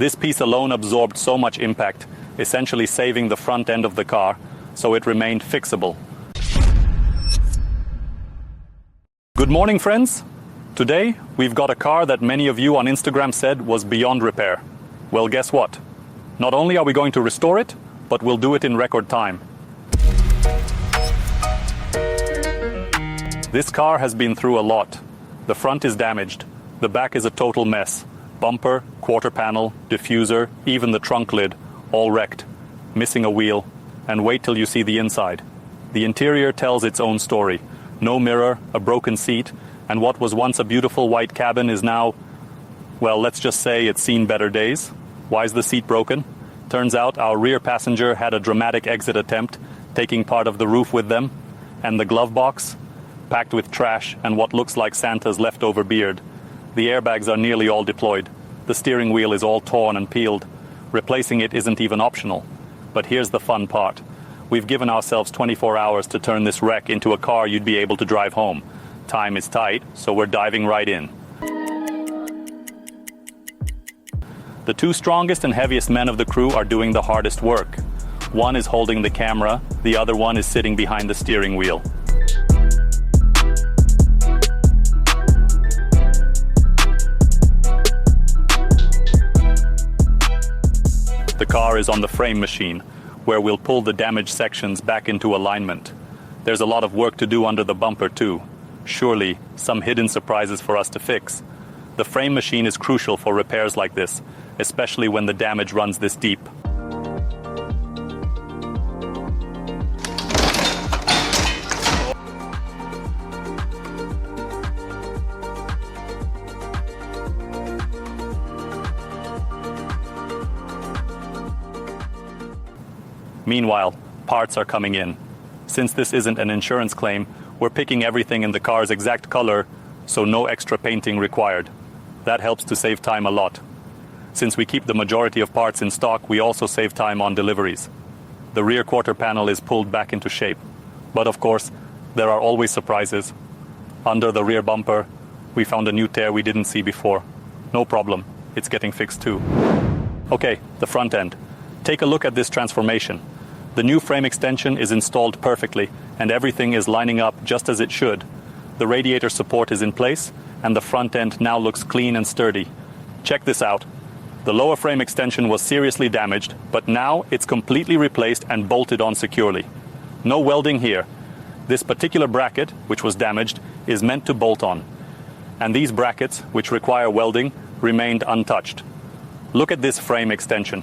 This piece alone absorbed so much impact, essentially saving the front end of the car, so it remained fixable. Good morning, friends. Today, we've got a car that many of you on Instagram said was beyond repair. Well, guess what? Not only are we going to restore it, but we'll do it in record time. This car has been through a lot. The front is damaged. The back is a total mess. Bumper, quarter panel, diffuser, even the trunk lid, all wrecked. Missing a wheel. And wait till you see the inside. The interior tells its own story. No mirror, a broken seat, and what was once a beautiful white cabin is now, well, let's just say it's seen better days. Why is the seat broken? Turns out our rear passenger had a dramatic exit attempt, taking part of the roof with them, and the glove box, packed with trash and what looks like Santa's leftover beard. The airbags are nearly all deployed. The steering wheel is all torn and peeled. Replacing it isn't even optional. But here's the fun part. We've given ourselves 24 hours to turn this wreck into a car you'd be able to drive home. Time is tight, so we're diving right in. The two strongest and heaviest men of the crew are doing the hardest work. One is holding the camera, the other one is sitting behind the steering wheel. The car is on the frame machine, where we'll pull the damaged sections back into alignment. There's a lot of work to do under the bumper too. Surely, some hidden surprises for us to fix. The frame machine is crucial for repairs like this, especially when the damage runs this deep. Meanwhile, parts are coming in. Since this isn't an insurance claim, we're picking everything in the car's exact color, so no extra painting required. That helps to save time a lot. Since we keep the majority of parts in stock, we also save time on deliveries. The rear quarter panel is pulled back into shape. But of course, there are always surprises. Under the rear bumper, we found a new tear we didn't see before. No problem, it's getting fixed too. Okay, the front end. Take a look at this transformation. The new frame extension is installed perfectly, and everything is lining up just as it should. The radiator support is in place, and the front end now looks clean and sturdy. Check this out. The lower frame extension was seriously damaged, but now it's completely replaced and bolted on securely. No welding here. This particular bracket, which was damaged, is meant to bolt on. And these brackets, which require welding, remained untouched. Look at this frame extension.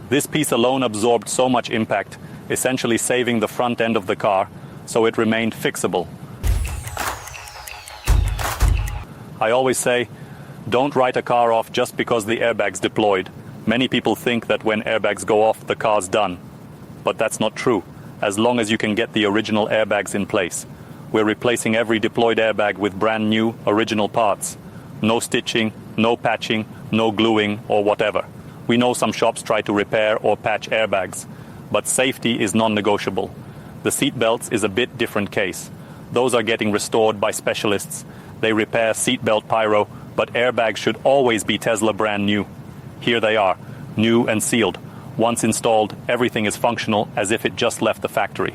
This piece alone absorbed so much impact, essentially saving the front end of the car, so it remained fixable. I always say, don't write a car off just because the airbag's deployed. Many people think that when airbags go off, the car's done. But that's not true, as long as you can get the original airbags in place. We're replacing every deployed airbag with brand new, original parts. No stitching, no patching, no gluing, or whatever. We know some shops try to repair or patch airbags, but safety is non-negotiable. The seat belts is a bit different case. Those are getting restored by specialists. They repair seat belt pyro, but airbags should always be Tesla brand new. Here they are, new and sealed. Once installed, everything is functional as if it just left the factory.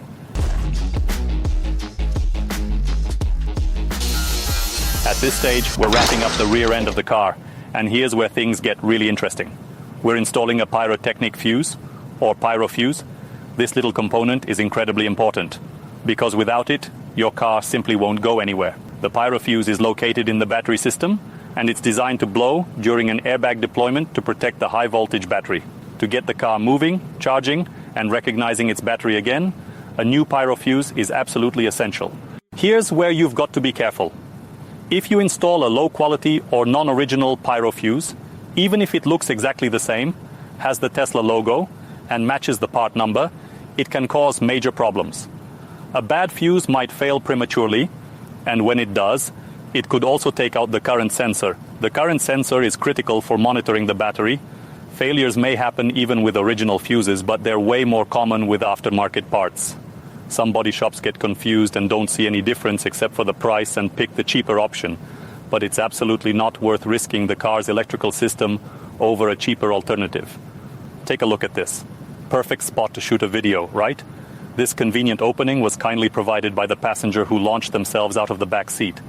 At this stage, we're wrapping up the rear end of the car, and here's where things get really interesting. We're installing a pyrotechnic fuse, or pyro fuse. This little component is incredibly important, because without it, your car simply won't go anywhere. The pyro fuse is located in the battery system, and it's designed to blow during an airbag deployment to protect the high voltage battery. To get the car moving, charging, and recognizing its battery again, a new pyro fuse is absolutely essential. Here's where you've got to be careful. If you install a low quality or non-original pyro fuse, even if it looks exactly the same, has the Tesla logo, and matches the part number, it can cause major problems. A bad fuse might fail prematurely, and when it does, it could also take out the current sensor. The current sensor is critical for monitoring the battery. Failures may happen even with original fuses, but they're way more common with aftermarket parts. Some body shops get confused and don't see any difference except for the price and pick the cheaper option. But it's absolutely not worth risking the car's electrical system over a cheaper alternative. Take a look at this. Perfect spot to shoot a video, right? This convenient opening was kindly provided by the passenger who launched themselves out of the back seat.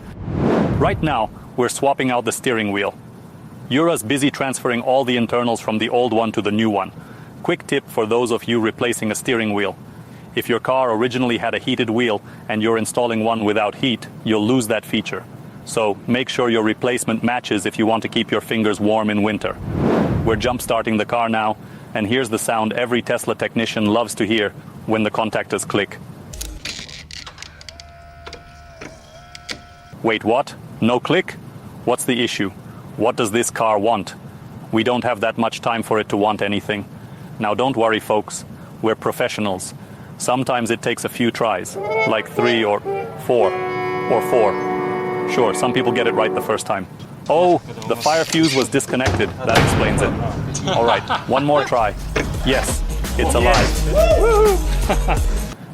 Right now, we're swapping out the steering wheel. Yura's busy transferring all the internals from the old one to the new one. Quick tip for those of you replacing a steering wheel. If your car originally had a heated wheel and you're installing one without heat, you'll lose that feature. So make sure your replacement matches if you want to keep your fingers warm in winter. We're jump-starting the car now, and here's the sound every Tesla technician loves to hear when the contactors click. Wait, what? No click? What's the issue? What does this car want? We don't have that much time for it to want anything. Now don't worry, folks. We're professionals. Sometimes it takes a few tries, like 3 or 4 or 4. Sure, some people get it right the first time. Oh, the fire fuse was disconnected. That explains it. All right, one more try. Yes, it's alive.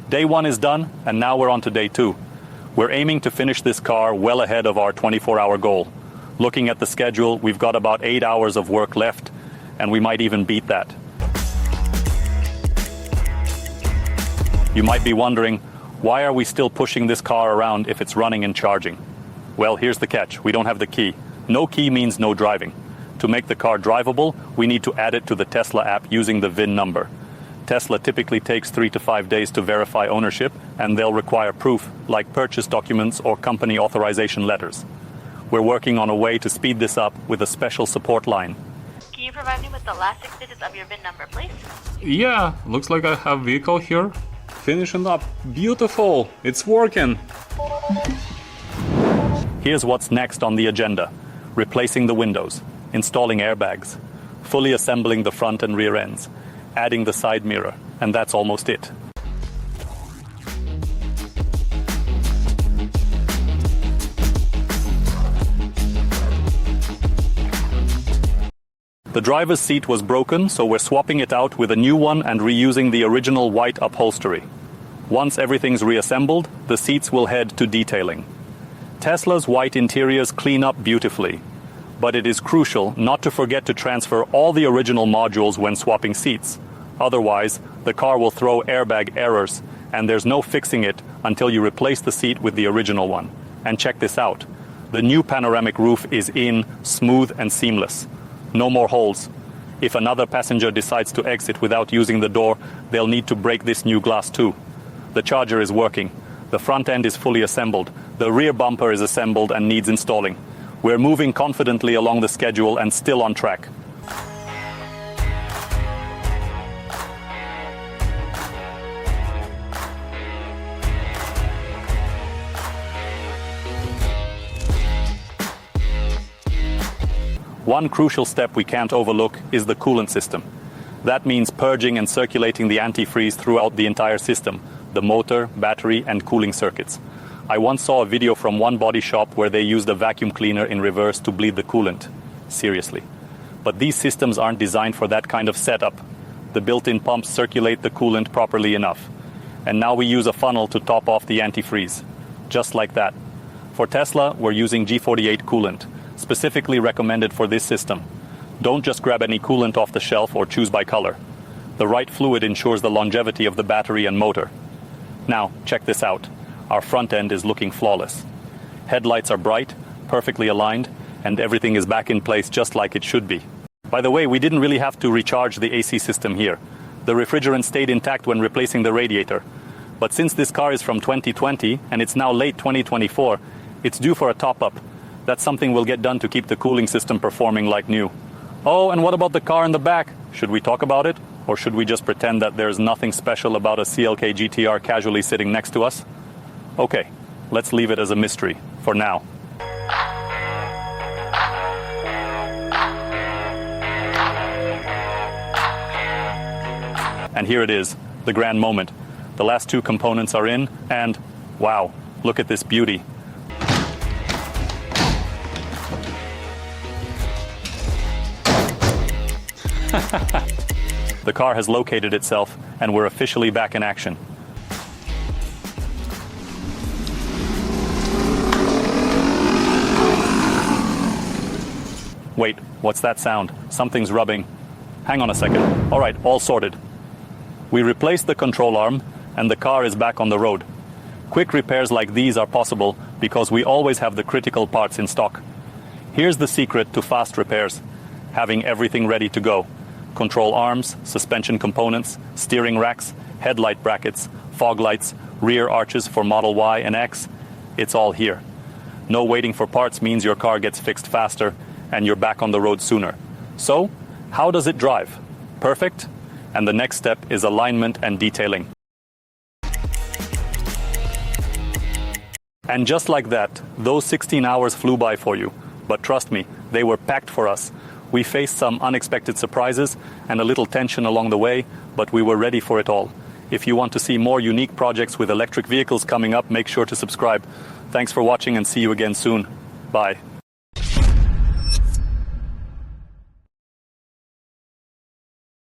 Day 1 is done, and now we're on to day 2. We're aiming to finish this car well ahead of our 24-hour goal. Looking at the schedule, we've got about 8 hours of work left, and we might even beat that. You might be wondering, why are we still pushing this car around if it's running and charging? Well, here's the catch. We don't have the key. No key means no driving. To make the car drivable, we need to add it to the Tesla app using the VIN number. Tesla typically takes 3 to 5 days to verify ownership, and they'll require proof, like purchase documents or company authorization letters. We're working on a way to speed this up with a special support line. Can you provide me with the last 6 digits of your VIN number, please? Yeah, looks like I have vehicle here. Finishing up. Beautiful! It's working! Here's what's next on the agenda. Replacing the windows, installing airbags, fully assembling the front and rear ends, adding the side mirror, and that's almost it. The driver's seat was broken, so we're swapping it out with a new one and reusing the original white upholstery. Once everything's reassembled, the seats will head to detailing. Tesla's white interiors clean up beautifully, but it is crucial not to forget to transfer all the original modules when swapping seats. Otherwise, the car will throw airbag errors, and there's no fixing it until you replace the seat with the original one. And check this out. The new panoramic roof is in, smooth and seamless. No more holes. If another passenger decides to exit without using the door, they'll need to break this new glass too. The charger is working. The front end is fully assembled. The rear bumper is assembled and needs installing. We're moving confidently along the schedule and still on track. One crucial step we can't overlook is the coolant system. That means purging and circulating the antifreeze throughout the entire system, the motor, battery, and cooling circuits. I once saw a video from one body shop where they used a vacuum cleaner in reverse to bleed the coolant. Seriously. But these systems aren't designed for that kind of setup. The built-in pumps circulate the coolant properly enough. And now we use a funnel to top off the antifreeze. Just like that. For Tesla, we're using G48 coolant, specifically recommended for this system. Don't just grab any coolant off the shelf or choose by color. The right fluid ensures the longevity of the battery and motor. Now, check this out. Our front end is looking flawless. Headlights are bright, perfectly aligned, and everything is back in place just like it should be. By the way, we didn't really have to recharge the AC system here. The refrigerant stayed intact when replacing the radiator. But since this car is from 2020 and it's now late 2024, it's due for a top-up. That's something we'll get done to keep the cooling system performing like new. Oh, and what about the car in the back? Should we talk about it? Or should we just pretend that there's nothing special about a CLK GTR casually sitting next to us? Okay, let's leave it as a mystery, for now. And here it is, the grand moment. The last 2 components are in, and wow, look at this beauty. The car has located itself, and we're officially back in action. Wait, what's that sound? Something's rubbing. Hang on a second. All right, all sorted. We replaced the control arm, and the car is back on the road. Quick repairs like these are possible because we always have the critical parts in stock. Here's the secret to fast repairs: having everything ready to go. Control arms, suspension components, steering racks, headlight brackets, fog lights, rear arches for Model Y and X. It's all here. No waiting for parts means your car gets fixed faster and you're back on the road sooner. So, how does it drive? Perfect? And the next step is alignment and detailing. And just like that, those 16 hours flew by for you. But trust me, they were packed for us. We faced some unexpected surprises and a little tension along the way, but we were ready for it all. If you want to see more unique projects with electric vehicles coming up, make sure to subscribe. Thanks for watching and see you again soon. Bye.